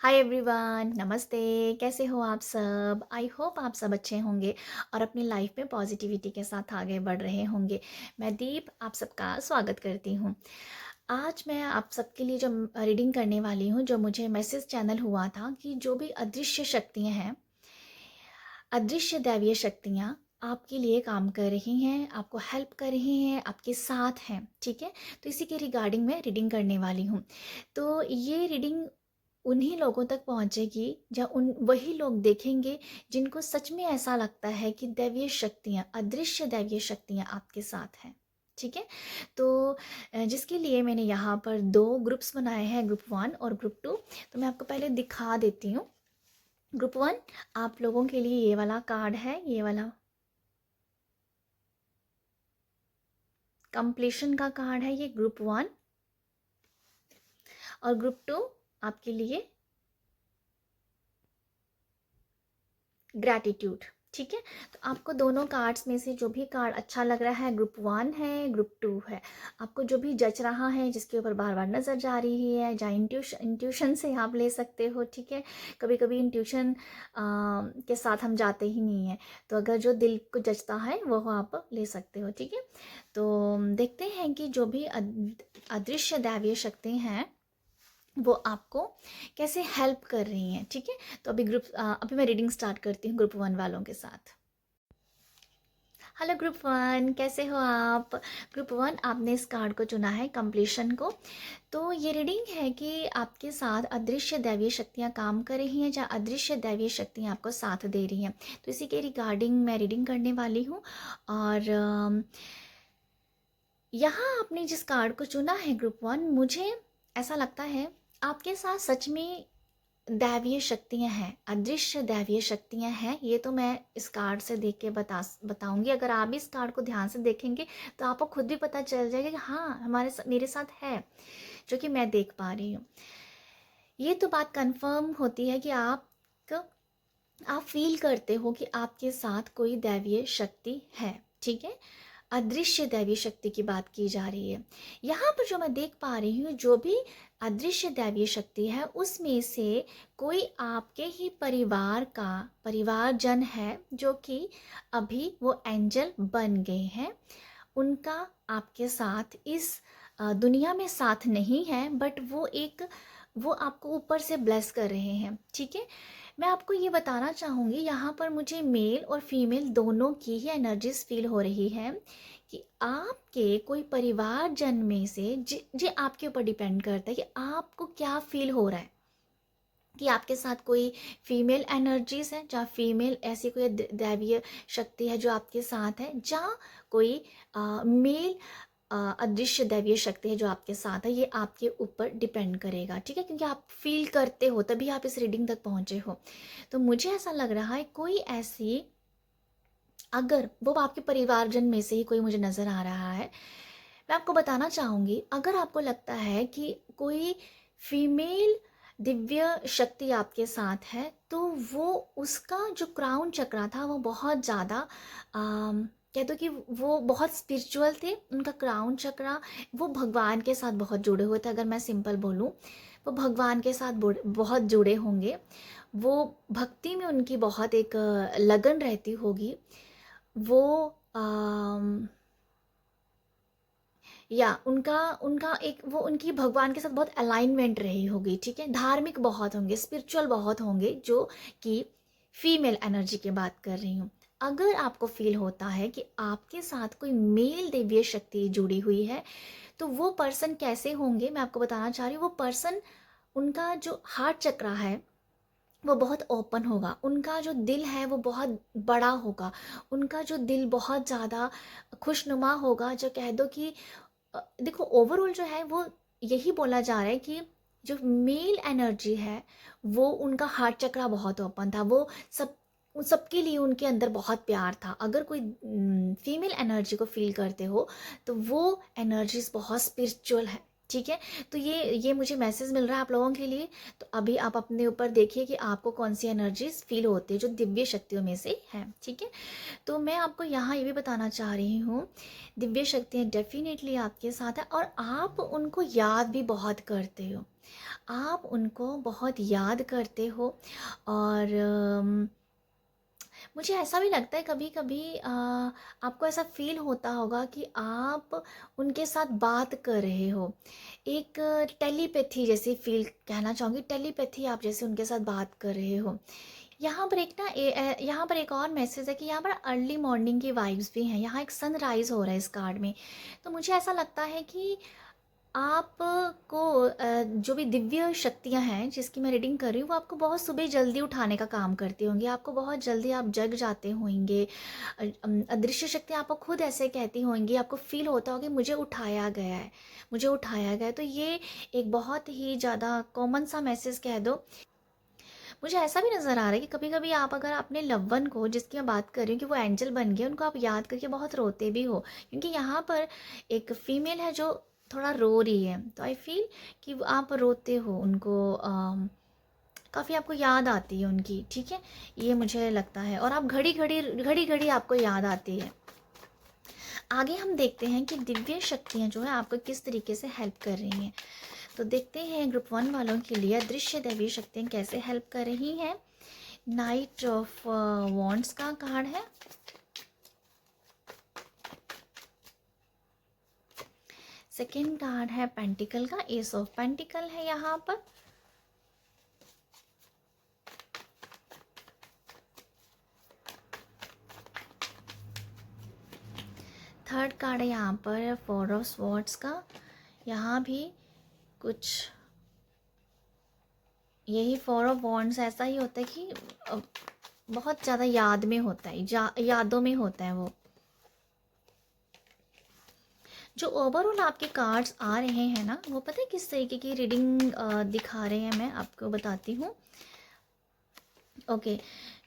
Hi everyone, नमस्ते। कैसे हो आप सब? आई होप आप सब अच्छे होंगे और अपनी लाइफ में पॉजिटिविटी के साथ आगे बढ़ रहे होंगे। मैं दीप आप सबका स्वागत करती हूँ। आज मैं आप सबके लिए जो रीडिंग करने वाली हूँ, जो मुझे मैसेज चैनल हुआ था कि जो भी अदृश्य शक्तियाँ हैं, अदृश्य दैवीय शक्तियाँ आपके लिए काम कर रही हैं, आपको हेल्प कर रही हैं, आपके साथ हैं, ठीक है? तो इसी के रिगार्डिंग मैं रीडिंग करने वाली हूँ। तो ये रीडिंग उन्हीं लोगों तक पहुंचेगी जहाँ उन वही लोग देखेंगे जिनको सच में ऐसा लगता है कि दैवीय शक्तियाँ, अदृश्य दैवीय शक्तियाँ आपके साथ हैं। ठीक है? तो जिसके लिए मैंने यहाँ पर 2 ग्रुप्स बनाए हैं, ग्रुप 1 और ग्रुप 2। तो मैं आपको पहले दिखा देती हूँ। ग्रुप 1 आप लोगों के लिए ये वाला कार्ड है, ये वाला कंप्लीशन का कार्ड है, ये ग्रुप 1। और ग्रुप 2 आपके लिए ग्रैटिट्यूड। ठीक है? तो आपको दोनों कार्ड्स में से जो भी कार्ड अच्छा लग रहा है, ग्रुप 1 है, ग्रुप 2 है, आपको जो भी जच रहा है, जिसके ऊपर बार बार नज़र जा रही है, या इंट्यूशन से आप ले सकते हो। ठीक है? कभी कभी इंट्यूशन के साथ हम जाते ही नहीं हैं, तो अगर जो दिल को जचता है वो आप ले सकते हो। ठीक है? तो देखते हैं कि जो भी अदृश्य दैवीय शक्ति हैं वो आपको कैसे हेल्प कर रही हैं। ठीक है? तो अभी मैं रीडिंग स्टार्ट करती हूँ ग्रुप 1 वालों के साथ। हेलो ग्रुप 1, कैसे हो आप? ग्रुप 1 आपने इस कार्ड को चुना है, कंप्लीशन को। तो ये रीडिंग है कि आपके साथ अदृश्य दैवीय शक्तियाँ काम कर रही हैं, या अदृश्य दैवीय शक्तियाँ आपको साथ दे रही हैं। तो इसी के रिगार्डिंग मैं रीडिंग करने वाली हूँ। और यहाँ आपने जिस कार्ड को चुना है ग्रुप 1, मुझे ऐसा लगता है आपके साथ सच में दैवीय शक्तियाँ हैं, अदृश्य दैवीय शक्तियाँ हैं। ये तो मैं इस कार्ड से देख के बताऊंगी। अगर आप इस कार्ड को ध्यान से देखेंगे तो आपको खुद भी पता चल जाएगा कि हाँ, मेरे साथ है, जो कि मैं देख पा रही हूँ। ये तो बात कंफर्म होती है कि आप फील करते हो कि आपके साथ कोई दैवीय शक्ति है। ठीक है? अदृश्य दैवीय शक्ति की बात की जा रही है। यहाँ पर जो मैं देख पा रही हूँ, जो भी अदृश्य दैवीय शक्ति है, उसमें से कोई आपके ही परिवारजन है, जो कि अभी वो एंजल बन गए हैं। उनका आपके साथ इस दुनिया में साथ नहीं है, बट वो आपको ऊपर से ब्लेस कर रहे हैं। ठीक है? मैं आपको ये बताना चाहूँगी, यहाँ पर मुझे मेल और फीमेल दोनों की ही एनर्जीज फील हो रही है कि आपके कोई परिवारजन में से जी आपके ऊपर डिपेंड करता है कि आपको क्या फील हो रहा है, कि आपके साथ कोई फीमेल एनर्जीज है, जहाँ फीमेल ऐसी कोई दैवीय शक्ति है जो आपके साथ है, जहाँ कोई मेल अदृश्य दैवीय शक्ति है जो आपके साथ है। ये आपके ऊपर डिपेंड करेगा। ठीक है? क्योंकि आप फील करते हो तभी आप इस रीडिंग तक पहुंचे हो। तो मुझे ऐसा लग रहा है कोई ऐसी, अगर वो आपके परिवारजन में से ही कोई मुझे नज़र आ रहा है, मैं आपको बताना चाहूँगी, अगर आपको लगता है कि कोई फीमेल दिव्य शक्ति आपके साथ है, तो वो उसका जो क्राउन चक्रा था वो बहुत ज़्यादा कह दो कि वो बहुत स्पिरिचुअल थे। उनका क्राउन चक्रा, वो भगवान के साथ बहुत जुड़े हुए थे। अगर मैं सिंपल बोलूँ, वो भगवान के साथ बहुत जुड़े होंगे। वो भक्ति में उनकी बहुत एक लगन रहती होगी। वो अम, या उनका उनका एक वो उनकी भगवान के साथ बहुत अलाइनमेंट रही होगी। ठीक है? धार्मिक बहुत होंगे, स्पिरिचुअल बहुत होंगे, जो कि फीमेल एनर्जी की बात कर रही हूँ। अगर आपको फील होता है कि आपके साथ कोई मेल दिव्य शक्ति जुड़ी हुई है, तो वो पर्सन कैसे होंगे मैं आपको बताना चाह रही हूँ। वो पर्सन, उनका जो हार्ट चक्रा है वो बहुत ओपन होगा, उनका जो दिल है वो बहुत बड़ा होगा, उनका जो दिल बहुत ज़्यादा खुशनुमा होगा। जो कह दो कि देखो, ओवरऑल जो है वो यही बोला जा रहा है कि जो मेल एनर्जी है वो, उनका हार्ट चक्रा बहुत ओपन था। वो उन सबके लिए उनके अंदर बहुत प्यार था। अगर कोई फीमेल एनर्जी को फील करते हो, तो वो एनर्जीज बहुत स्पिरिचुअल है, ठीक है। तो ये मुझे मैसेज मिल रहा है आप लोगों के लिए। तो अभी आप अपने ऊपर देखिए कि आपको कौन सी एनर्जीज फील होती है जो दिव्य शक्तियों में से है। ठीक है। तो मैं आपको यहाँ ये भी बताना चाह रही हूँ, दिव्य शक्तियाँ डेफिनेटली आपके साथ है और आप उनको याद भी बहुत करते हो। आप उनको बहुत याद करते हो। और मुझे ऐसा भी लगता है कभी कभी आपको ऐसा फील होता होगा कि आप उनके साथ बात कर रहे हो, एक टेलीपैथी जैसी फील, कहना चाहूँगी टेलीपैथी, आप जैसे उनके साथ बात कर रहे हो। यहाँ पर एक ना यहाँ पर एक और मैसेज है कि यहाँ पर अर्ली मॉर्निंग की वाइब्स भी हैं। यहाँ एक सनराइज हो रहा है इस कार्ड में। तो मुझे ऐसा लगता है कि आपको जो भी दिव्य शक्तियाँ हैं जिसकी मैं रीडिंग कर रही हूँ वो आपको बहुत सुबह जल्दी उठाने का काम करती होंगी। आपको बहुत जल्दी आप जग जाते होंगे। अदृश्य शक्तियाँ आपको खुद ऐसे कहती होंगी, आपको फील होता होगा कि मुझे उठाया गया है, मुझे उठाया गया है। तो ये एक बहुत ही ज़्यादा कॉमन सा मैसेज कह दो। मुझे ऐसा भी नज़र आ रहा है कि कभी कभी आप अगर अपने लव वन को, जिसकी मैं बात कर रही हूँ कि वो एंजल बन गए, उनको आप याद करके बहुत रोते भी हो, क्योंकि यहाँ पर एक फीमेल है जो थोड़ा रो रही है। तो आई फील कि आप रोते हो उनको, काफ़ी आपको याद आती है उनकी। ठीक है, ये मुझे लगता है। और आप घड़ी घड़ी आपको याद आती है। आगे हम देखते हैं कि दिव्य शक्तियाँ जो है आपको किस तरीके से हेल्प कर रही हैं। तो देखते हैं ग्रुप 1 वालों के लिए अदृश्य दैवीय शक्तियाँ कैसे हेल्प कर रही हैं। नाइट ऑफ वॉन्ड्स का कार्ड है। सेकेंड कार्ड है पेंटिकल का, एस ऑफ पेंटिकल है यहाँ पर। थर्ड कार्ड है यहाँ पर फोर ऑफ स्वॉर्ड्स का। यहाँ भी कुछ यही फोर ऑफ वॉन्ड्स ऐसा ही होता है कि बहुत ज़्यादा याद में होता है, यादों में होता है वो। जो ओवरऑल आपके कार्ड्स आ रहे हैं ना, वो पता है किस तरीके की रीडिंग दिखा रहे हैं, मैं आपको बताती हूँ। ओके,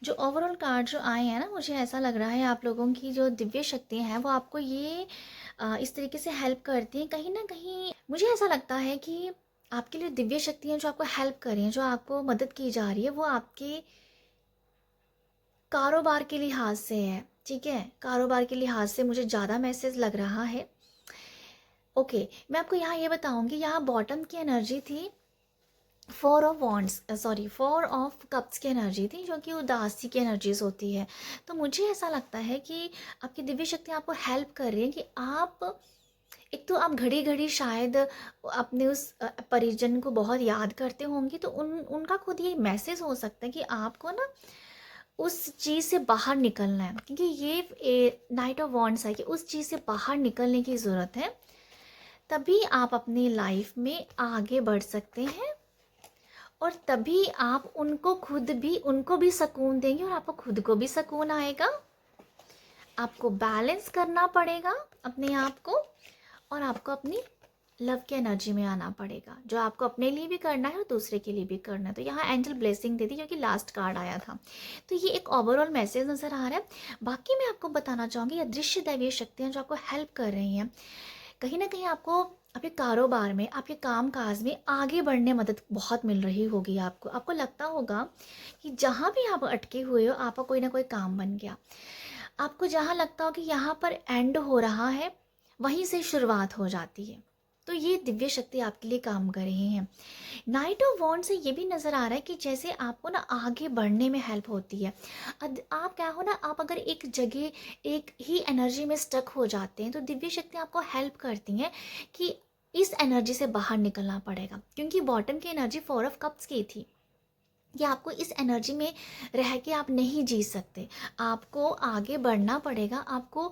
जो ओवरऑल कार्ड जो आए हैं ना, मुझे ऐसा लग रहा है आप लोगों की जो दिव्य शक्तियाँ हैं वो आपको ये इस तरीके से हेल्प करती हैं। कहीं ना कहीं मुझे ऐसा लगता है कि आपके लिए दिव्य शक्तियाँ जो आपको हेल्प कर रही हैं, जो आपको मदद की जा रही है, वो आपके कारोबार के लिहाज से है। ठीक है, कारोबार के लिहाज से मुझे ज़्यादा मैसेज लग रहा है। ओके, मैं आपको यहाँ ये बताऊँगी, यहाँ बॉटम की एनर्जी थी four of wands, sorry four of cups की एनर्जी थी, जो कि उदासी की एनर्जीज होती है। तो मुझे ऐसा लगता है कि आपकी दिव्य शक्ति आपको हेल्प कर रही है कि आप एक तो आप घड़ी घड़ी शायद अपने उस परिजन को बहुत याद करते होंगे। तो उनका खुद ये मैसेज हो सकता है कि आपको ना उस चीज़ से बाहर निकलना है, क्योंकि ये नाइट ऑफ वॉन्ड्स है कि उस चीज़ से बाहर निकलने की ज़रूरत है। तभी आप अपनी लाइफ में आगे बढ़ सकते हैं और तभी आप उनको भी सुकून देंगे और आपको खुद को भी सुकून आएगा। आपको बैलेंस करना पड़ेगा अपने आप को, और आपको अपनी लव की एनर्जी में आना पड़ेगा, जो आपको अपने लिए भी करना है और दूसरे के लिए भी करना है। तो यहाँ एंजल ब्लेसिंग दे दी, जो कि लास्ट कार्ड आया था। तो ये एक ओवरऑल मैसेज नज़र आ रहा है। बाकी मैं आपको बताना चाहूँगी अदृश्य दैवीय शक्तियाँ जो आपको हेल्प कर रही हैं, कहीं ना कहीं आपको आपके कारोबार में, आपके काम काज में आगे बढ़ने मदद बहुत मिल रही होगी। आपको लगता होगा कि जहाँ भी आप अटके हुए हो, आपका कोई ना कोई काम बन गया। आपको जहाँ लगता हो कि यहाँ पर एंड हो रहा है, वहीं से शुरुआत हो जाती है। तो ये दिव्य शक्ति आपके लिए काम कर रही हैं। नाइट ऑफ वॉन्ड से ये भी नज़र आ रहा है कि जैसे आपको ना आगे बढ़ने में हेल्प होती है। आप क्या हो ना, आप अगर एक जगह एक ही एनर्जी में स्टक हो जाते हैं, तो दिव्य शक्ति आपको हेल्प करती हैं कि इस एनर्जी से बाहर निकलना पड़ेगा। क्योंकि बॉटम की एनर्जी फोर ऑफ कप्स की थी कि आपको इस एनर्जी में रह के आप नहीं जी सकते, आपको आगे बढ़ना पड़ेगा। आपको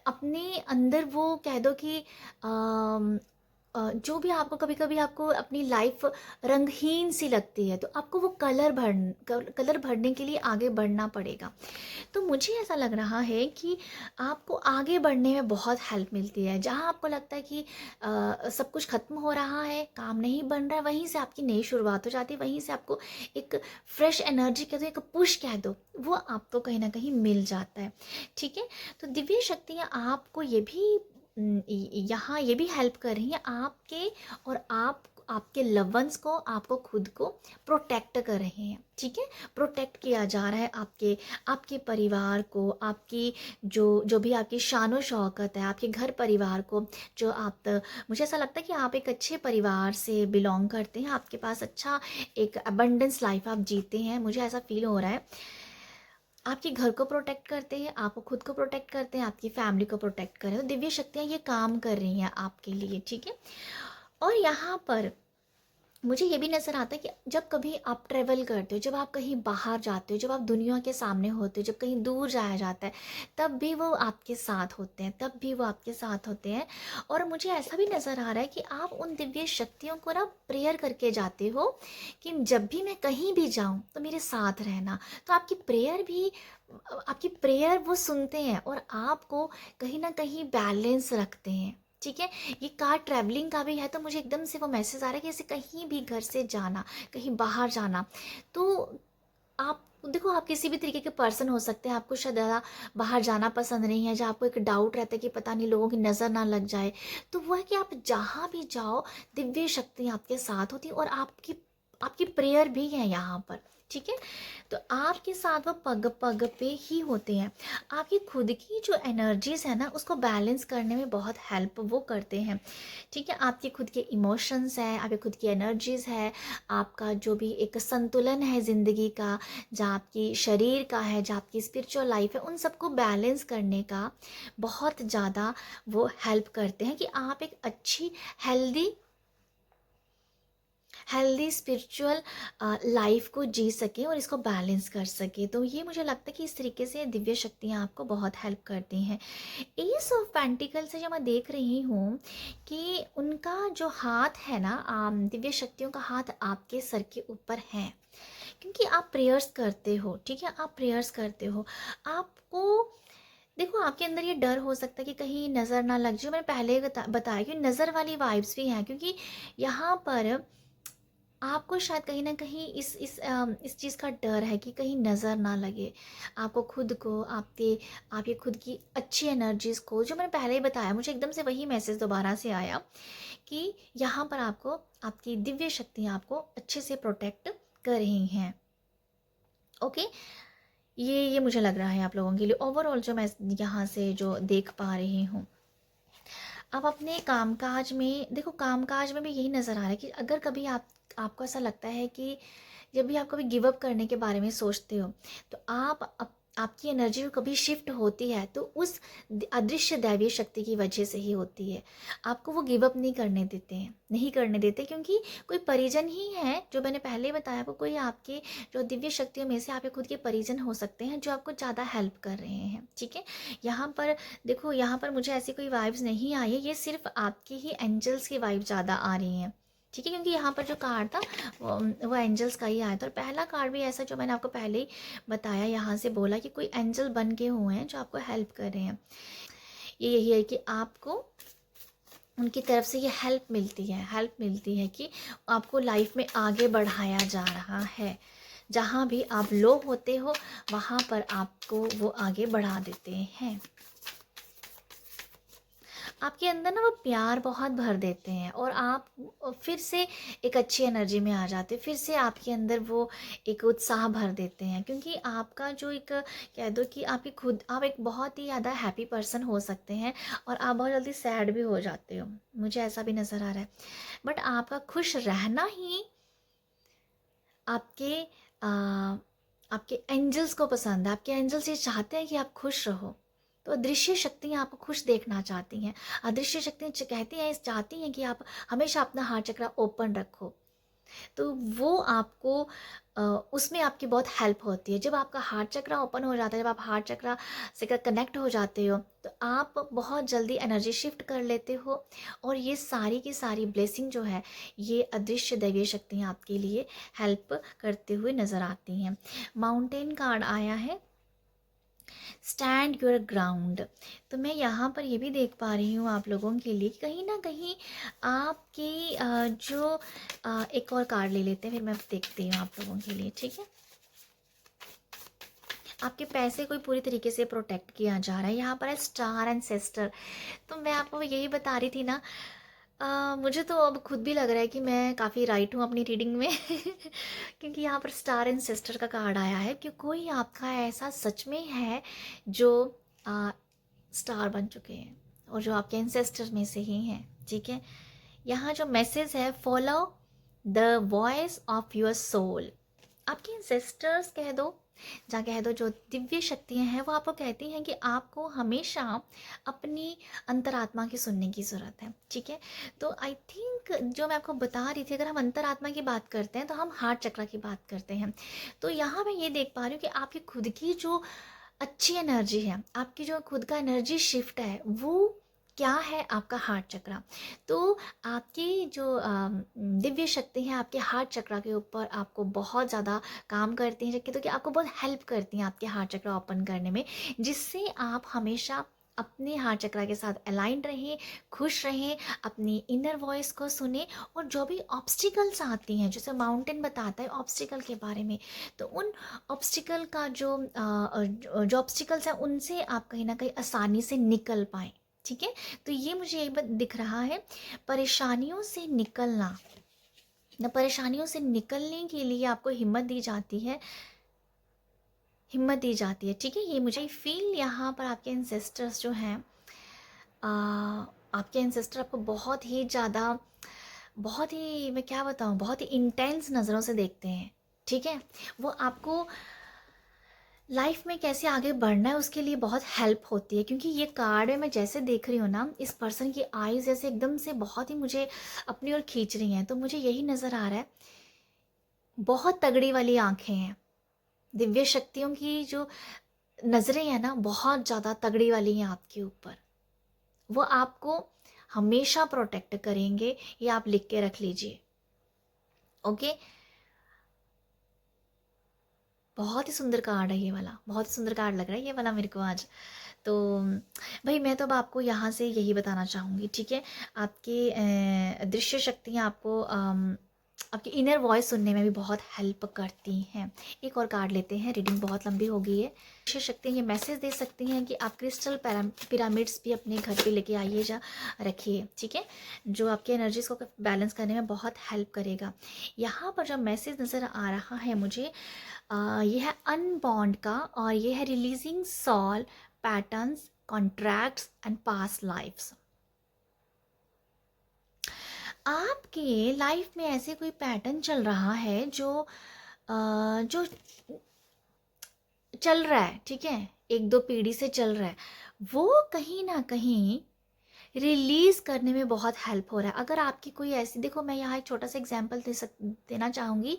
अपने अंदर वो कह दो कि जो भी आपको कभी कभी आपको अपनी लाइफ रंगहीन सी लगती है, तो आपको वो कलर भरने के लिए आगे बढ़ना पड़ेगा। तो मुझे ऐसा लग रहा है कि आपको आगे बढ़ने में बहुत हेल्प मिलती है। जहाँ आपको लगता है कि सब कुछ ख़त्म हो रहा है, काम नहीं बन रहा है, वहीं से आपकी नई शुरुआत हो जाती है। वहीं से आपको एक फ्रेश एनर्जी कह दो, एक पुश कह दो, वो आपको कहीं ना कहीं मिल जाता है। ठीक है, तो दिव्य शक्तियाँ आपको ये भी यहाँ ये भी हेल्प कर रही हैं आपके, और आपके लव वंस को, आपको खुद को प्रोटेक्ट कर रहे हैं, ठीक है। प्रोटेक्ट किया जा रहा है आपके आपके परिवार को, आपकी जो जो भी आपकी शान शौकत है, आपके घर परिवार को, जो आप, मुझे ऐसा लगता है कि आप एक अच्छे परिवार से बिलोंग करते हैं, आपके पास अच्छा एक अबंडेंस लाइफ आप जीते हैं, मुझे ऐसा फील हो रहा है। आपके घर को प्रोटेक्ट करते हैं, आपको खुद को प्रोटेक्ट करते हैं, आपकी फैमिली को प्रोटेक्ट कर रहे हो, दिव्य शक्तियाँ ये काम कर रही हैं आपके लिए, ठीक है। और यहाँ पर मुझे ये भी नज़र आता है कि जब कभी आप ट्रैवल करते हो, जब आप कहीं बाहर जाते हो, जब आप दुनिया के सामने होते हो, जब कहीं दूर जाया जाता है, तब भी वो आपके साथ होते हैं, तब भी वो आपके साथ होते हैं। और मुझे ऐसा भी नज़र आ रहा है कि आप उन दिव्य शक्तियों को ना प्रेयर करके जाते हो कि जब भी मैं कहीं भी जाऊं तो मेरे साथ रहना। तो आपकी प्रेयर वो सुनते हैं और आपको कहीं ना कहीं बैलेंस रखते हैं, ठीक है। ये कार ट्रैवलिंग का भी है, तो मुझे एकदम से वो मैसेज आ रहा है कि जैसे कहीं भी घर से जाना, कहीं बाहर जाना, तो आप देखो, आप किसी भी तरीके के पर्सन हो सकते हैं, आपको शायद ज़्यादा बाहर जाना पसंद नहीं है, जहाँ आपको एक डाउट रहता है कि पता नहीं लोगों की नज़र ना लग जाए, तो वो है कि आप जहाँ भी जाओ दिव्य शक्ति आपके साथ होती है, और आपकी आपकी प्रेयर भी है यहाँ पर, ठीक है। तो आपके साथ वो पग पग पे ही होते हैं। आपकी खुद की जो एनर्जीज है ना, उसको बैलेंस करने में बहुत हेल्प वो करते हैं, ठीक है। आपके खुद के इमोशंस है, आपके खुद की एनर्जीज है, आपका जो भी एक संतुलन है ज़िंदगी का, जहाँ आपकी शरीर का है, जहाँ आपकी स्पिरिचुअल लाइफ है, उन सबको बैलेंस करने का बहुत ज़्यादा वो हेल्प करते हैं कि आप एक अच्छी हेल्दी हेल्दी स्पिरिचुअल लाइफ को जी सकें और इसको बैलेंस कर सकें। तो ये मुझे लगता है कि इस तरीके से दिव्य शक्तियाँ आपको बहुत हेल्प करती हैं। एस ऑफ पेंटिकल से जो मैं देख रही हूँ कि उनका जो हाथ है ना, दिव्य शक्तियों का हाथ आपके सर के ऊपर है, क्योंकि आप प्रेयर्स करते हो, ठीक है। आप प्रेयर्स करते हो, आपको देखो आपके अंदर ये डर हो सकता है कि कहीं नज़र ना लग जाए। मैंने पहले ही बताया कि नज़र वाली वाइब्स भी हैं, क्योंकि यहाँ पर आपको शायद कहीं न कहीं इस चीज़ का डर है कि कहीं नज़र ना लगे। आपको खुद को, आपकी खुद की अच्छी एनर्जीज़ को, जो मैंने पहले ही बताया, मुझे एकदम से वही मैसेज दोबारा से आया कि यहाँ पर आपको आपकी दिव्य शक्तियाँ आपको अच्छे से प्रोटेक्ट कर रही हैं। ओके, ये मुझे लग रहा है आप लोगों के लिए ओवरऑल जो मैं यहाँ से जो देख पा रही हूँ। अब अपने कामकाज में देखो, कामकाज में भी यही नज़र आ रहा है कि अगर कभी आपको ऐसा लगता है कि जब भी आप कभी गिव अप करने के बारे में सोचते हो, तो आपकी एनर्जी कभी शिफ्ट होती है तो उस अदृश्य दैवीय शक्ति की वजह से ही होती है। आपको वो गिव अप नहीं करने देते हैं, नहीं करने देते, क्योंकि कोई परिजन ही है, जो मैंने पहले बताया, वो कोई आपके जो दिव्य शक्तियों में से आपके खुद के परिजन हो सकते हैं, जो आपको ज़्यादा हेल्प कर रहे हैं, ठीक है। यहाँ पर देखो, यहाँ पर मुझे ऐसी कोई वाइब्स नहीं आई है, ये सिर्फ आपकी ही एंजल्स की वाइब ज़्यादा आ रही हैं, ठीक है। क्योंकि यहाँ पर जो कार्ड था वो एंजल्स का ही आया था, और पहला कार्ड भी ऐसा जो मैंने आपको पहले ही बताया, यहाँ से बोला कि कोई एंजल बन के हुए हैं जो आपको हेल्प कर रहे हैं। ये यही है कि आपको उनकी तरफ से ये हेल्प मिलती है कि आपको लाइफ में आगे बढ़ाया जा रहा है। जहाँ भी आप लो होते हो, वहाँ पर आपको वो आगे बढ़ा देते हैं। आपके अंदर ना वो प्यार बहुत भर देते हैं, और आप फिर से एक अच्छी एनर्जी में आ जाते हैं, फिर से आपके अंदर वो एक उत्साह भर देते हैं, क्योंकि आपका जो एक, कह दो कि आप एक बहुत ही ज़्यादा हैप्पी पर्सन हो सकते हैं, और आप बहुत जल्दी सैड भी हो जाते हो, मुझे ऐसा भी नज़र आ रहा है। बट आपका खुश रहना ही आपके आ, आपके एंजल्स को पसंद है। आपके एंजल्स ये चाहते हैं कि आप खुश रहो, तो अदृश्य शक्तियाँ आपको खुश देखना चाहती हैं। अदृश्य शक्तियाँ कहती हैं, चाहती हैं कि आप हमेशा अपना हार्ट चक्र ओपन रखो, तो वो आपको उसमें आपकी बहुत हेल्प होती है। जब आपका हार्ट चक्र ओपन हो जाता है, जब आप हार्ट चक्र से कनेक्ट हो जाते हो, तो आप बहुत जल्दी एनर्जी शिफ्ट कर लेते हो, और ये सारी की सारी ब्लेसिंग जो है, ये अदृश्य दैवीय शक्तियाँ आपके लिए हेल्प करते हुए नज़र आती हैं। माउंटेन कार्ड आया है, स्टैंड योर ग्राउंड। तो मैं यहाँ पर ये भी देख पा रही हूँ आप लोगों के लिए, कहीं ना कहीं आपकी एक और कार्ड ले लेते हैं, फिर मैं देखती हूँ आप लोगों के लिए, ठीक है। आपके पैसे को पूरी तरीके से प्रोटेक्ट किया जा रहा है। यहाँ पर है स्टार एंड सिस्टर। तो मैं आपको यही बता रही थी ना, मुझे तो अब खुद भी लग रहा है कि मैं काफ़ी राइट हूँ अपनी रीडिंग में क्योंकि यहाँ पर स्टार एंड सिस्टर का कार्ड आया है कि कोई आपका ऐसा सच में है जो स्टार बन चुके हैं और जो आपके एंसेस्टर में से ही हैं, ठीक है। यहाँ जो मैसेज है, follow the voice of your soul. आपके एंसेस्टर्स कह दो, जहाँ कह दो जो दिव्य शक्तियाँ हैं, वो आपको कहती हैं कि आपको हमेशा अपनी अंतरात्मा की सुनने की ज़रूरत है, ठीक है। तो आई थिंक जो मैं आपको बता रही थी, अगर हम अंतरात्मा की बात करते हैं तो हम हार्ट चक्र की बात करते हैं। तो यहाँ मैं ये देख पा रही हूँ कि आपकी खुद की जो अच्छी एनर्जी है, आपकी जो खुद का एनर्जी शिफ्ट है, वो क्या है, आपका हार्ट चक्र। तो आपकी जो दिव्य शक्ति है आपके हार्ट चक्र के ऊपर आपको बहुत ज़्यादा काम करती हैं, तो कि आपको बहुत हेल्प करती हैं आपके हार्ट चक्र ओपन करने में, जिससे आप हमेशा अपने हार्ट चक्र के साथ अलाइंड रहें, खुश रहें, अपनी इनर वॉइस को सुने। और जो भी ऑब्स्टिकल्स आती हैं, जैसे माउंटेन बताता है ऑब्स्टिकल के बारे में, तो उन ऑब्स्टिकल का जो ऑब्स्टिकल्स हैं उनसे आप कहीं ना कहीं आसानी से निकल पाएँ, ठीक है। तो ये मुझे यही दिख रहा है, परेशानियों से निकलना, न परेशानियों से निकलने के लिए आपको हिम्मत दी जाती है, हिम्मत दी जाती है, ठीक है। ये मुझे फील यहाँ पर आपके एंसेस्टर्स जो हैं, आपके एंसेस्टर आपको बहुत ही ज़्यादा, बहुत ही, मैं क्या बताऊँ, बहुत ही इंटेंस नज़रों से देखते हैं, ठीक है। वो आपको लाइफ में कैसे आगे बढ़ना है उसके लिए बहुत हेल्प होती है, क्योंकि ये कार्ड में मैं जैसे देख रही हूँ ना, इस पर्सन की आईज जैसे एकदम से बहुत ही मुझे अपनी ओर खींच रही हैं। तो मुझे यही नज़र आ रहा है, बहुत तगड़ी वाली आंखें हैं, दिव्य शक्तियों की जो नज़रें हैं ना, बहुत ज़्यादा तगड़ी वाली हैं आपके ऊपर। वो आपको हमेशा प्रोटेक्ट करेंगे, ये आप लिख के रख लीजिए, ओके। बहुत ही सुंदर कार्ड है ये वाला, बहुत सुंदर कार्ड लग रहा है ये वाला मेरे को आज। तो भाई मैं तो अब आपको यहाँ से यही बताना चाहूँगी, ठीक है। आपकी दृश्य शक्तियाँ आपको आपकी इनर वॉइस सुनने में भी बहुत हेल्प करती हैं। एक और कार्ड लेते हैं, रीडिंग बहुत लंबी हो गई है। दृश्य शक्तियाँ ये मैसेज दे सकती हैं कि आप क्रिस्टल पिरामिड्स भी अपने घर पे लेके आइए, जा रखिए, ठीक है, जो आपके एनर्जीज को बैलेंस करने में बहुत हेल्प करेगा। यहाँ पर जो मैसेज नज़र आ रहा है मुझे, ये है अनबॉन्ड का, और ये है releasing soul patterns, contracts and past lifes. आपके लाइफ में ऐसे कोई पैटर्न चल रहा है जो चल रहा है, ठीक है, एक दो पीढ़ी से चल रहा है, वो कहीं ना कहीं रिलीज़ करने में बहुत हेल्प हो रहा है। अगर आपकी कोई ऐसी, देखो मैं यहाँ एक छोटा सा एग्जांपल देना चाहूँगी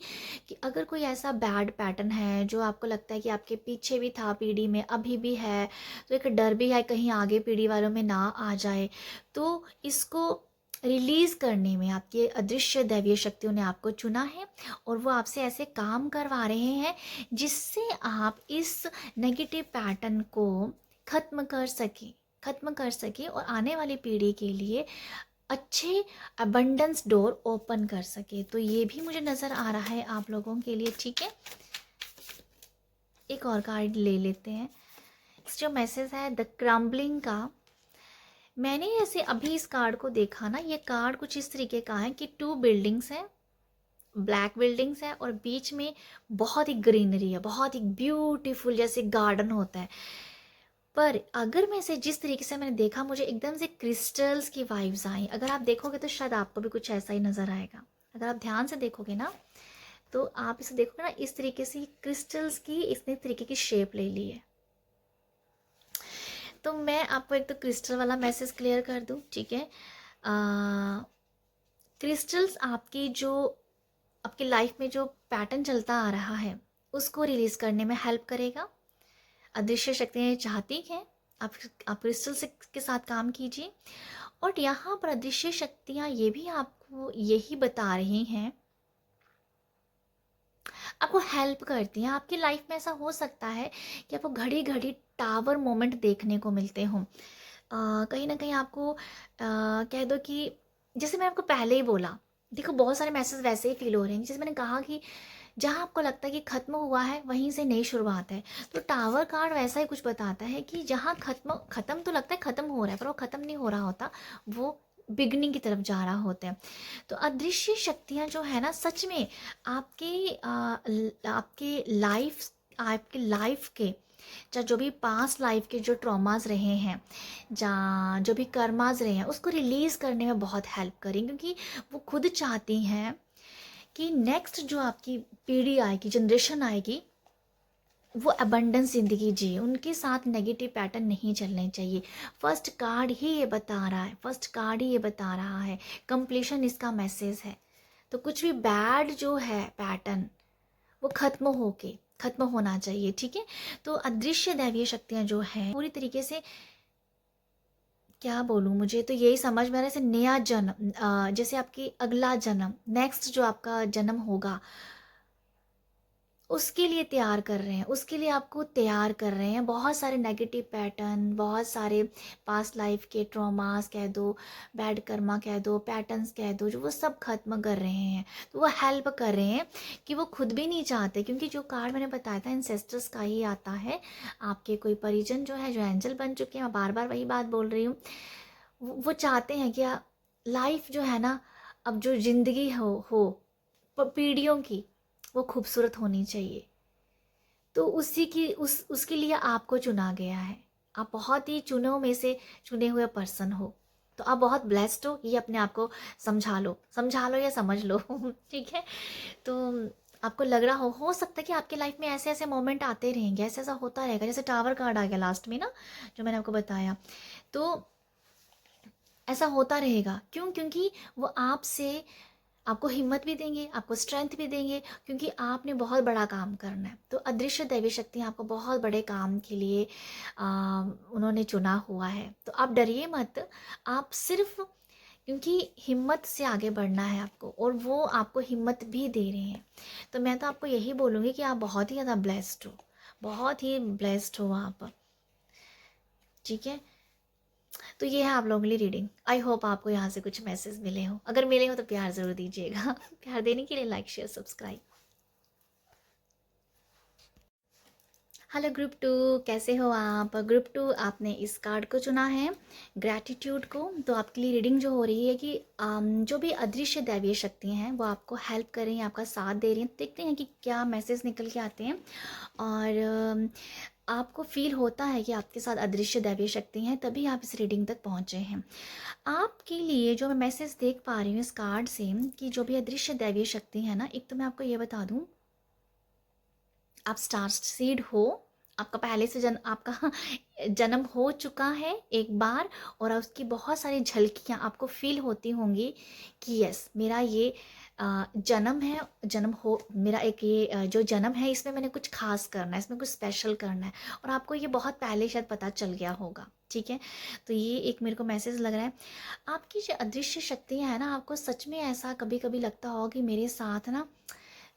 कि अगर कोई ऐसा बैड पैटर्न है जो आपको लगता है कि आपके पीछे भी था, पीढ़ी में अभी भी है, तो एक डर भी है कहीं आगे पीढ़ी वालों में ना आ जाए, तो इसको रिलीज़ करने में आपकी अदृश्य दैवीय शक्तियों ने आपको चुना है, और वो आपसे ऐसे काम करवा रहे हैं जिससे आप इस नेगेटिव पैटर्न को ख़त्म कर सके और आने वाली पीढ़ी के लिए अच्छे अबंडेंस डोर ओपन कर सके। तो ये भी मुझे नज़र आ रहा है आप लोगों के लिए, ठीक है। एक और कार्ड ले लेते हैं। जो मैसेज है द क्रम्बलिंग का, मैंने ऐसे अभी इस कार्ड को देखा ना, ये कार्ड कुछ इस तरीके का है कि 2 बिल्डिंग्स हैं, ब्लैक बिल्डिंग्स है, और बीच में बहुत ही ग्रीनरी है, बहुत ही ब्यूटीफुल, जैसे गार्डन होता है। पर अगर मैं इसे जिस तरीके से मैंने देखा, मुझे एकदम से क्रिस्टल्स की वाइब्स आई। अगर आप देखोगे तो शायद आपको भी कुछ ऐसा ही नज़र आएगा। अगर आप ध्यान से देखोगे ना, तो आप इसे देखोगे ना, इस तरीके से क्रिस्टल्स की इसने तरीके की शेप ले ली है। तो मैं आपको एक तो क्रिस्टल वाला मैसेज क्लियर कर दूं, ठीक है। क्रिस्टल्स आपकी लाइफ में जो पैटर्न चलता आ रहा है उसको रिलीज़ करने में हेल्प करेगा। अदृश्य शक्तियाँ चाहती हैं आप क्रिस्टल से के साथ काम कीजिए। और यहाँ पर अदृश्य शक्तियाँ ये भी आपको यही बता रही हैं, आपको हेल्प करती हैं। आपकी लाइफ में ऐसा हो सकता है कि आपको घड़ी घड़ी टावर मोमेंट देखने को मिलते हों। कहीं ना कहीं आपको कह दो कि, जैसे मैं आपको पहले ही बोला, देखो बहुत सारे मैसेज वैसे ही फील हो रहे हैं, जैसे मैंने कहा कि जहाँ आपको लगता है कि ख़त्म हुआ है वहीं से नई शुरुआत है। तो टावर कार्ड वैसा ही कुछ बताता है कि जहाँ ख़त्म तो लगता है ख़त्म हो रहा है, पर वो ख़त्म नहीं हो रहा होता, वो बिगनिंग की तरफ जा रहा होता है। तो अदृश्य शक्तियाँ जो है ना, सच में आपके लाइफ के, चाहे जो भी पास्ट लाइफ के जो ट्रॉमास रहे हैं, जहाँ जो भी कर्मास रहे हैं, उसको रिलीज़ करने में बहुत हेल्प करें, क्योंकि वो खुद चाहती हैं कि नेक्स्ट जो आपकी पीढ़ी आएगी, जनरेशन आएगी, वो अबंडेंस ज़िंदगी जिए, उनके साथ नेगेटिव पैटर्न नहीं चलने चाहिए। फर्स्ट कार्ड ही ये बता रहा है, फर्स्ट कार्ड ही ये बता रहा है, कंप्लीशन इसका मैसेज है। तो कुछ भी बैड जो है पैटर्न, वो खत्म होना चाहिए, ठीक है। तो अदृश्य दैवीय शक्तियाँ जो हैं पूरी तरीके से, क्या बोलूँ, मुझे तो यही समझ में आ रहा है, जैसे नया जन्म, जैसे आपकी अगला जन्म, नेक्स्ट जो आपका जन्म होगा, उसके लिए तैयार कर रहे हैं, उसके लिए आपको तैयार कर रहे हैं। बहुत सारे नेगेटिव पैटर्न, बहुत सारे पास्ट लाइफ के ट्रॉमास कह दो, बैड कर्मा कह दो, पैटर्न्स कह दो, जो वो सब खत्म कर रहे हैं। तो वो हेल्प कर रहे हैं कि वो खुद भी नहीं चाहते, क्योंकि जो कार्ड मैंने बताया था इंसेस्टर्स का ही आता है। आपके कोई परिजन जो है, जो एंजल बन चुके हैं, मैं बार बार वही बात बोल रही हूँ, वो चाहते हैं कि लाइफ जो है ना, अब जो ज़िंदगी हो पीढ़ियों की, वो खूबसूरत होनी चाहिए। तो उसी की उसके लिए आपको चुना गया है। आप बहुत ही चुनों में से चुने हुए पर्सन हो। तो आप बहुत ब्लेस्ड हो, ये अपने आप को समझा लो या समझ लो ठीक है। तो आपको लग रहा हो सकता है कि आपके लाइफ में ऐसे ऐसे मोमेंट आते रहेंगे, ऐसा ऐसा होता रहेगा। जैसे टावर कार्ड आ गया लास्ट में ना, जो मैंने आपको बताया। तो ऐसा होता रहेगा, क्यों? क्योंकि वो आपको हिम्मत भी देंगे, आपको स्ट्रेंथ भी देंगे, क्योंकि आपने बहुत बड़ा काम करना है। तो अदृश्य दैवी शक्तियाँ आपको बहुत बड़े काम के लिए उन्होंने चुना हुआ है। तो आप डरिए मत, आप सिर्फ, क्योंकि हिम्मत से आगे बढ़ना है आपको, और वो आपको हिम्मत भी दे रहे हैं। तो मैं तो आपको यही बोलूँगी कि आप बहुत ही ज़्यादा ब्लेस्ड हो, बहुत ही ब्लेस्ड हो आप, ठीक है। तो ये है आप लोगों के लिए रीडिंग। आई होप आपको यहाँ से कुछ मैसेज मिले हो। अगर मिले हो तो प्यार ज़रूर दीजिएगा प्यार देने के लिए like share subscribe. Hello group 2, कैसे हो आप? ग्रुप 2, आपने इस कार्ड को चुना है, ग्रैटिट्यूड को। तो आपके लिए रीडिंग जो हो रही है कि जो भी अदृश्य दैवीय शक्तियाँ हैं वो आपको हेल्प कर रही हैं, आपका साथ दे रही हैं। देखते हैं कि क्या मैसेज निकल के आते हैं। और आपको फील होता है कि आपके साथ अदृश्य दैवीय शक्ति हैं, तभी आप इस रीडिंग तक पहुँचे हैं। आपके लिए जो मैं मैसेज देख पा रही हूँ इस कार्ड से, कि जो भी अदृश्य दैवीय शक्ति है ना, एक तो मैं आपको ये बता दूँ, आप स्टार सीड हो, आपका पहले से आपका जन्म हो चुका है एक बार, और उसकी बहुत सारी झलकियाँ आपको फील होती होंगी कि यस, मेरा ये जन्म है, जन्म हो मेरा एक, ये जो जन्म है, इसमें मैंने कुछ खास करना है, इसमें कुछ स्पेशल करना है, और आपको ये बहुत पहले शायद पता चल गया होगा, ठीक है। तो ये एक मेरे को मैसेज लग रहा है। आपकी जो अदृश्य शक्तियाँ हैं ना, आपको सच में ऐसा कभी कभी लगता होगा कि मेरे साथ ना,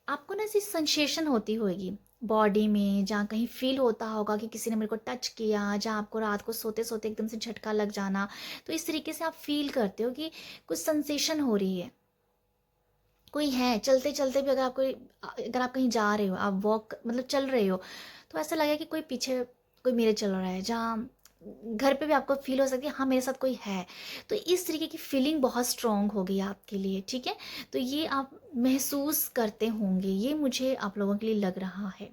आपको ना ऐसी सेंसेशन होती होगी बॉडी में, जहाँ कहीं फील होता होगा कि किसी ने मेरे को टच किया, जहाँ आपको रात को सोते सोते एकदम से झटका लग जाना। तो इस तरीके से आप फील करते हो कि कुछ सेंसेशन हो रही है, कोई है। चलते चलते भी अगर आप कहीं जा रहे हो, आप वॉक मतलब चल रहे हो, तो ऐसा लगे कि कोई पीछे, कोई मेरे चल रहा है। जहाँ घर पे भी आपको फील हो सकती है, हाँ मेरे साथ कोई है। तो इस तरीके की फीलिंग बहुत स्ट्रॉन्ग होगी आपके लिए, ठीक है। तो ये आप महसूस करते होंगे, ये मुझे आप लोगों के लिए लग रहा है।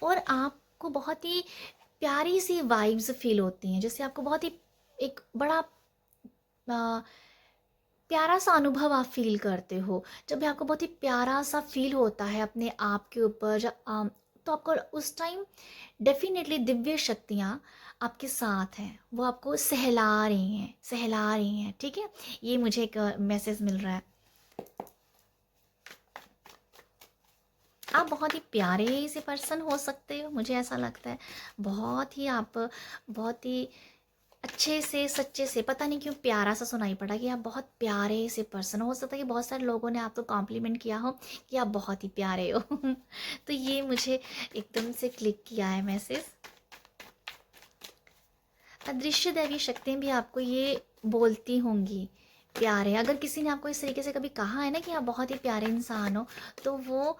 और आपको बहुत ही प्यारी सी वाइब्स फील होती हैं, जैसे आपको बहुत ही एक बड़ा प्यारा सा अनुभव आप फील करते हो। जब भी आपको बहुत ही प्यारा सा फील होता है अपने आप के ऊपर, तो आपको उस टाइम डेफिनेटली दिव्य शक्तियाँ आपके साथ हैं, वो आपको सहला रही हैं, ठीक है। ये मुझे एक मैसेज मिल रहा है। आप बहुत ही प्यारे से पर्सन हो सकते हो, मुझे ऐसा लगता है। बहुत ही आप, बहुत ही अच्छे से, सच्चे से, पता नहीं क्यों प्यारा सा सुनाई पड़ा कि आप बहुत प्यारे से पर्सन हो सकता है कि बहुत सारे लोगों ने आपको कॉम्प्लीमेंट किया हो कि आप बहुत ही प्यारे हो तो ये मुझे एकदम से क्लिक किया है मैसेज। अदृश्य दैवी शक्तियाँ भी आपको ये बोलती होंगी प्यारे। अगर किसी ने आपको इस तरीके से कभी कहा है ना कि आप बहुत ही प्यारे इंसान हो, तो वो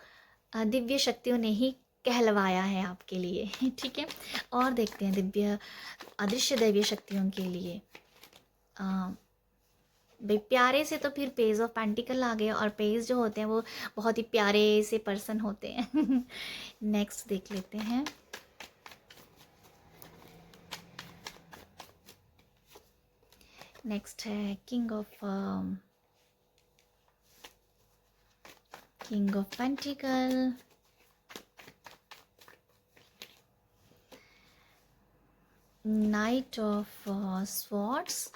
दिव्य शक्तियों ने ही कहलवाया है आपके लिए। ठीक है, और देखते हैं दिव्य अदृश्य दैवीय शक्तियों के लिए। अ, भाई प्यारे से तो फिर पेज ऑफ पेंटिकल आ गया, और पेज जो होते हैं वो बहुत ही प्यारे से पर्सन होते हैं। नेक्स्ट देख लेते हैं। नेक्स्ट है king of pentacle, night of swords,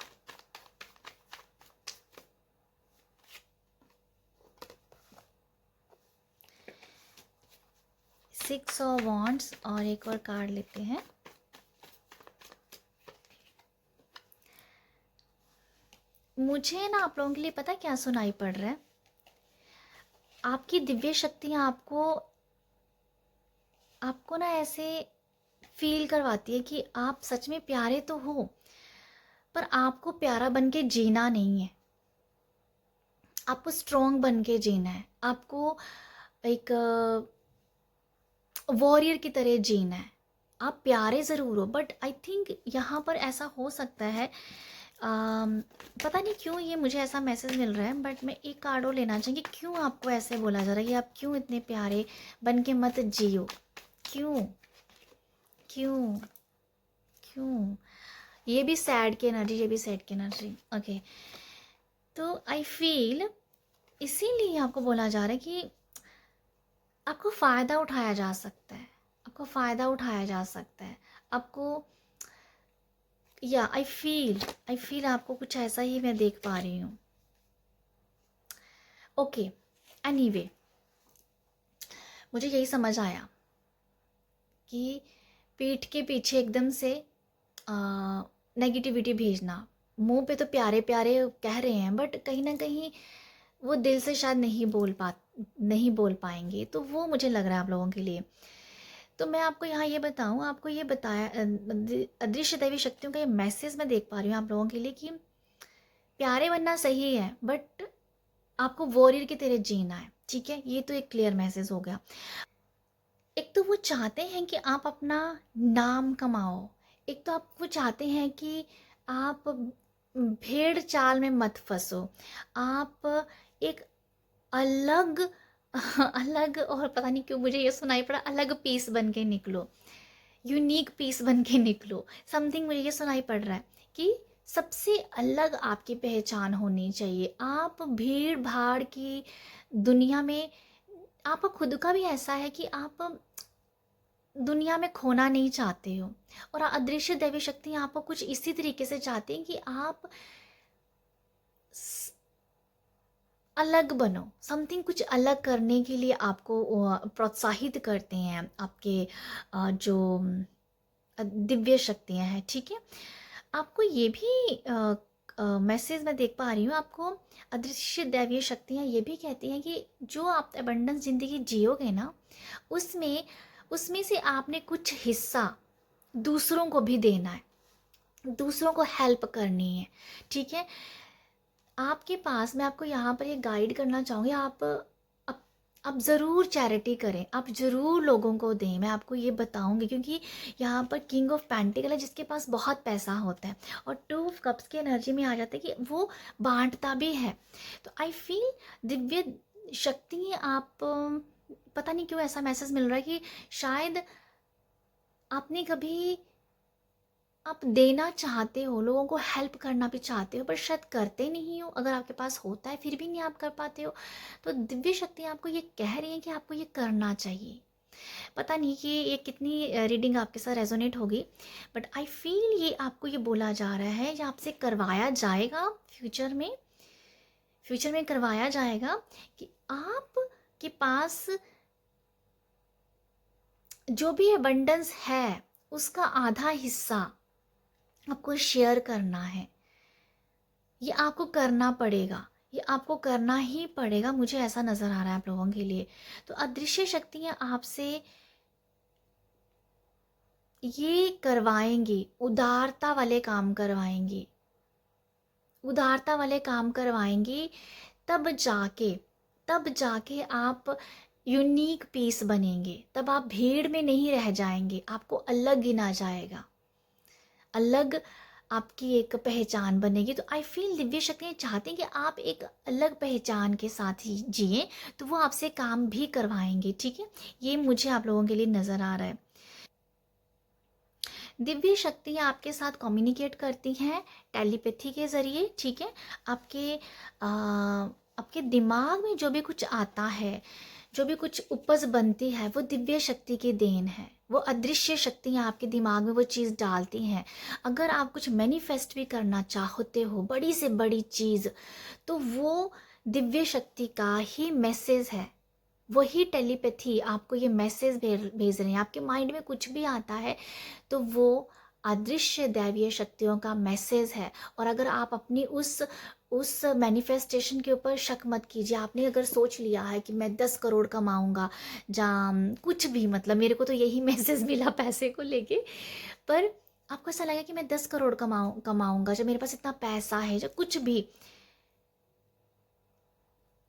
six of wands, और एक और कार्ड लेते हैं। मुझे ना आप लोगों के लिए पता क्या सुनाई पड़ रहा है, आपकी दिव्य शक्तियाँ आपको ना ऐसे फील करवाती है कि आप सच में प्यारे तो हो, पर आपको प्यारा बन के जीना नहीं है, आपको स्ट्रॉन्ग बन के जीना है, आपको एक वॉरियर की तरह जीना है। आप प्यारे ज़रूर हो, बट आई थिंक यहाँ पर ऐसा हो सकता है, पता नहीं क्यों ये मुझे ऐसा मैसेज मिल रहा है, बट मैं एक कार्ड और लेना चाहूँगी। क्यों आपको ऐसे बोला जा रहा है कि आप क्यों इतने प्यारे बन के मत जियो? क्यों क्यों क्यों? ये भी सैड की एनर्जी, ये भी सैड की एनर्जी। ओके, तो आई फील इसीलिए आपको बोला जा रहा है कि आपको फ़ायदा उठाया जा सकता है, आपको फ़ायदा उठाया जा सकता है, आपको, या आई फील आपको कुछ ऐसा ही मैं देख पा रही हूँ। ओके, एनीवे, मुझे यही समझ आया कि पीठ के पीछे एकदम से नेगेटिविटी भेजना, मुंह पे तो प्यारे प्यारे कह रहे हैं, बट कहीं ना कहीं वो दिल से शायद नहीं बोल पाएंगे, तो वो मुझे लग रहा है आप लोगों के लिए। तो मैं आपको यहाँ ये बताऊँ, आपको ये बताया, अदृश्य दैवी शक्तियों का ये मैसेज मैं देख पा रही हूँ आप लोगों के लिए कि प्यारे बनना सही है, बट आपको वॉरियर की तरह जीना है। ठीक है, ये तो एक क्लियर मैसेज हो गया। एक तो वो चाहते हैं कि आप अपना नाम कमाओ, एक तो आप वो चाहते हैं कि आप भेड़ चाल में मत फंसो, आप एक अलग अलग, और पता नहीं क्यों मुझे ये सुनाई पड़ा, अलग पीस बन के निकलो, यूनिक पीस बन के निकलो। समथिंग मुझे ये सुनाई पड़ रहा है कि सबसे अलग आपकी पहचान होनी चाहिए। आप भीड़ भाड़ की दुनिया में, आपका खुद का भी ऐसा है कि आप दुनिया में खोना नहीं चाहते हो, और अदृश्य दैवी शक्ति आपको कुछ इसी तरीके से चाहती हैं कि आप अलग बनो, समथिंग कुछ अलग करने के लिए आपको प्रोत्साहित करते हैं आपके जो दिव्य शक्तियाँ हैं। ठीक है, आपको ये भी मैसेज मैं देख पा रही हूँ, आपको अदृश्य दैवीय शक्तियाँ ये भी कहती हैं कि जो आप अबंडेंस ज़िंदगी जियोगे ना, उसमें उसमें से आपने कुछ हिस्सा दूसरों को भी देना है, दूसरों को हेल्प करनी है। ठीक है, आपके पास, मैं आपको यहाँ पर ये गाइड करना चाहूँगी, आप ज़रूर चैरिटी करें, आप ज़रूर लोगों को दें। मैं आपको ये बताऊँगी क्योंकि यहाँ पर किंग ऑफ पेंटिकल है जिसके पास बहुत पैसा होता है, और टू ऑफ कप्स की एनर्जी में आ जाता है कि वो बांटता भी है। तो आई फील दिव्य शक्ति, आप पता नहीं क्यों ऐसा मैसेज मिल रहा है कि शायद आपने कभी, आप देना चाहते हो, लोगों को हेल्प करना भी चाहते हो, पर शायद करते नहीं हो, अगर आपके पास होता है फिर भी नहीं आप कर पाते हो। तो दिव्य शक्ति आपको ये कह रही है कि आपको ये करना चाहिए। पता नहीं कि ये कितनी रीडिंग आपके साथ रेजोनेट होगी, बट आई फील ये आपको ये बोला जा रहा है, या आपसे करवाया जाएगा फ्यूचर में करवाया जाएगा कि आप के पास जो भी अबंडेंस है उसका आधा हिस्सा आपको शेयर करना है। ये आपको करना पड़ेगा, ये आपको करना ही पड़ेगा, मुझे ऐसा नज़र आ रहा है आप लोगों के लिए। तो अदृश्य शक्तियाँ आपसे ये करवाएंगी, उदारता वाले काम करवाएंगी, उदारता वाले काम करवाएंगी, तब जाके तब जाके आप यूनिक पीस बनेंगे, तब आप भीड़ में नहीं रह जाएंगे, आपको अलग गिना जाएगा, अलग आपकी एक पहचान बनेगी। तो आई फील दिव्य शक्तियाँ चाहती हैं कि आप एक अलग पहचान के साथ ही जिए, तो वो आपसे काम भी करवाएंगे, ठीक है। ये मुझे आप लोगों के लिए नज़र आ रहा है। दिव्य शक्तियाँ आपके साथ कम्युनिकेट करती हैं टेलीपैथी के ज़रिए, ठीक है। आपके दिमाग में जो भी कुछ आता है, जो भी कुछ उपज बनती है, वो दिव्य शक्ति की देन है। वो अदृश्य शक्तियाँ आपके दिमाग में वो चीज़ डालती हैं। अगर आप कुछ मैनिफेस्ट भी करना चाहते हो, बड़ी से बड़ी चीज़, तो वो दिव्य शक्ति का ही मैसेज है। वही टेलीपैथी आपको ये मैसेज भेज रहे हैं। आपके माइंड में कुछ भी आता है तो वो अदृश्य दैवीय शक्तियों का मैसेज है। और अगर आप अपनी उस मैनिफेस्टेशन के ऊपर शक मत कीजिए। आपने अगर सोच लिया है कि मैं 10 करोड़ कमाऊंगा, जहाँ कुछ भी, मतलब मेरे को तो यही मैसेज मिला पैसे को लेके, पर आपको ऐसा लगा कि मैं 10 करोड़ कमाऊंगा, जब मेरे पास इतना पैसा है, जब कुछ भी,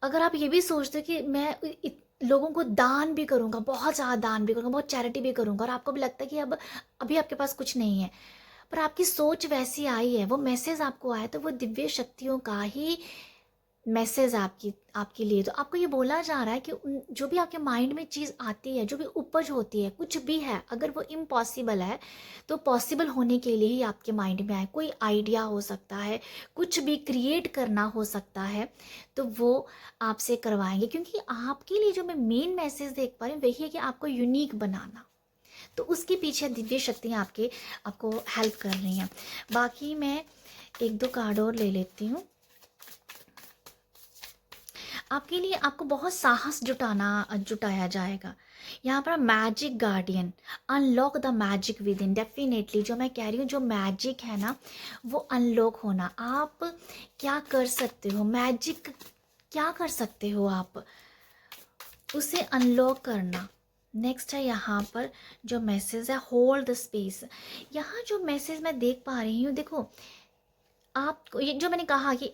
अगर आप ये भी सोचते हो कि मैं लोगों को दान भी करूंगा, बहुत ज़्यादा दान भी करूंगा, बहुत चैरिटी भी करूंगा, और आपको भी लगता है कि अब अभी आपके पास कुछ नहीं है, पर आपकी सोच वैसी आई है, वो मैसेज आपको आया, तो वो दिव्य शक्तियों का ही मैसेज आपकी आपके लिए। तो आपको ये बोला जा रहा है कि जो भी आपके माइंड में चीज़ आती है, जो भी उपज होती है, कुछ भी है, अगर वो इम्पॉसिबल है तो पॉसिबल होने के लिए ही आपके माइंड में आए। कोई आइडिया हो सकता है, कुछ भी क्रिएट करना हो सकता है, तो वो आपसे करवाएंगे। क्योंकि आपके लिए जो मैं मेन मैसेज देख पा रही हूँ वही है कि आपको यूनिक बनाना, तो उसके पीछे दिव्य शक्तियाँ आपको हेल्प कर रही हैं। बाकी मैं एक दो कार्ड और ले लेती हूँ आपके लिए। आपको बहुत साहस जुटाया जाएगा। यहाँ पर magic guardian, unlock the magic with in. Definitely जो मैं कह रही हूँ, जो मैजिक है ना, वो अनलॉक होना। आप क्या कर सकते हो, मैजिक क्या कर सकते हो आप, उसे अनलॉक करना। नेक्स्ट है यहाँ पर जो मैसेज है, होल्ड द स्पेस। यहाँ जो मैसेज मैं देख पा रही हूँ, देखो आपको ये जो मैंने कहा कि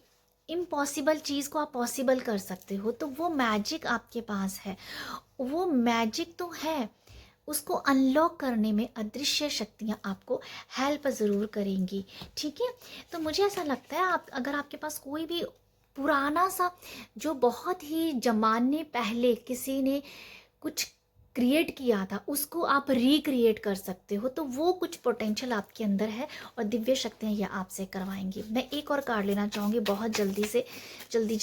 इम्पॉसिबल चीज़ को आप पॉसिबल कर सकते हो, तो वो मैजिक आपके पास है। वो मैजिक तो है, उसको अनलॉक करने में अदृश्य शक्तियाँ आपको हेल्प ज़रूर करेंगी, ठीक है। तो मुझे ऐसा लगता है, आप अगर आपके पास कोई भी पुराना सा, जो बहुत ही ज़माने पहले किसी ने कुछ क्रिएट किया था, उसको आप रिक्रिएट कर सकते हो, तो वो कुछ पोटेंशियल आपके अंदर है और दिव्य शक्तियाँ ये आपसे करवाएंगी। मैं एक और कार्ड लेना चाहूँगी बहुत जल्दी से, जल्दी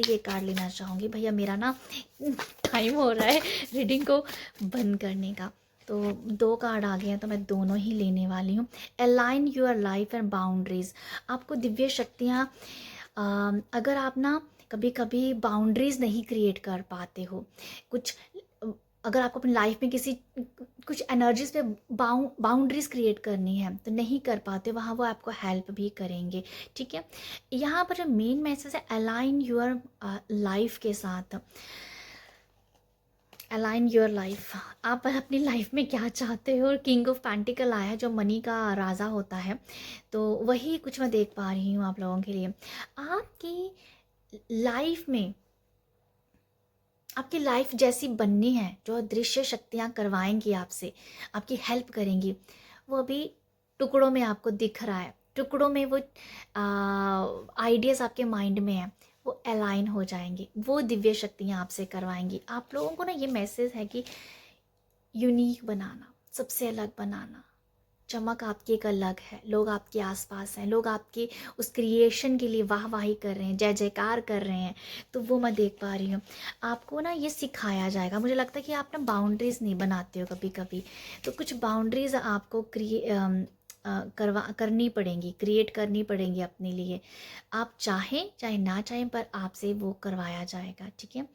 ये कार्ड लेना चाहूँगी भैया, मेरा ना टाइम हो रहा है रीडिंग को बंद करने का। तो 2 कार्ड आ गए हैं, तो मैं दोनों ही लेने वाली हूँ। Align your life and boundaries. आपको दिव्य शक्तियाँ, अगर आप ना कभी कभी बाउंड्रीज नहीं क्रिएट कर पाते हो, कुछ अगर आपको अपनी लाइफ में किसी कुछ एनर्जीज पे बाउंड्रीज क्रिएट करनी है तो नहीं कर पाते, वहाँ वो आपको हेल्प भी करेंगे, ठीक है। यहाँ पर जो मेन मैसेज है, अलाइन योर लाइफ के साथ। अलाइन योर लाइफ, आप अपनी लाइफ में क्या चाहते हो। और किंग ऑफ पेंटिकल आया है, जो मनी का राजा होता है, तो वही कुछ मैं देख पा रही हूँ आप लोगों के लिए। आपकी लाइफ में, आपकी लाइफ जैसी बननी है, जो अदृश्य शक्तियाँ करवाएंगी आपसे, आपकी हेल्प करेंगी, वो अभी टुकड़ों में आपको दिख रहा है। टुकड़ों में वो आइडियाज़ आपके माइंड में है, वो अलाइन हो जाएंगे, वो दिव्य शक्तियाँ आपसे करवाएंगी। आप लोगों को ना ये मैसेज है कि यूनिक बनाना, सबसे अलग बनाना। चमक आपकी एक अलग है, लोग आपके आसपास हैं, लोग आपके उस क्रिएशन के लिए वाहवाही कर रहे हैं, जय जयकार कर रहे हैं, तो वो मैं देख पा रही हूँ। आपको ना ये सिखाया जाएगा। मुझे लगता है कि आप ना बाउंड्रीज़ नहीं बनाते हो कभी कभी, तो कुछ बाउंड्रीज़ आपको करनी पड़ेंगी, क्रिएट करनी पड़ेंगी अपने लिए। आप चाहें चाहे ना चाहें, पर आपसे वो करवाया जाएगा, ठीक है।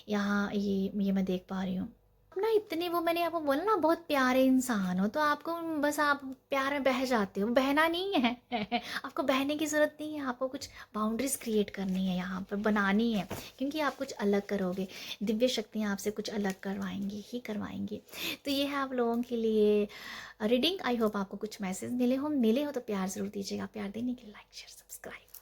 यहाँ ये मैं देख पा रही हूँ। ना इतने, वो मैंने आपको बोला ना, बहुत प्यारे इंसान हो, तो आपको बस आप प्यार में बह जाते हो, बहना नहीं है आपको बहने की ज़रूरत नहीं है, आपको कुछ बाउंड्रीज क्रिएट करनी है, यहाँ पर बनानी है, क्योंकि आप कुछ अलग करोगे। दिव्य शक्तियाँ आपसे कुछ अलग करवाएंगी। तो ये है आप लोगों के लिए रीडिंग। आई होप आपको कुछ मैसेज मिले हो तो प्यार ज़रूर दीजिएगा। प्यार देने के लिए लाइक शेयर सब्सक्राइब।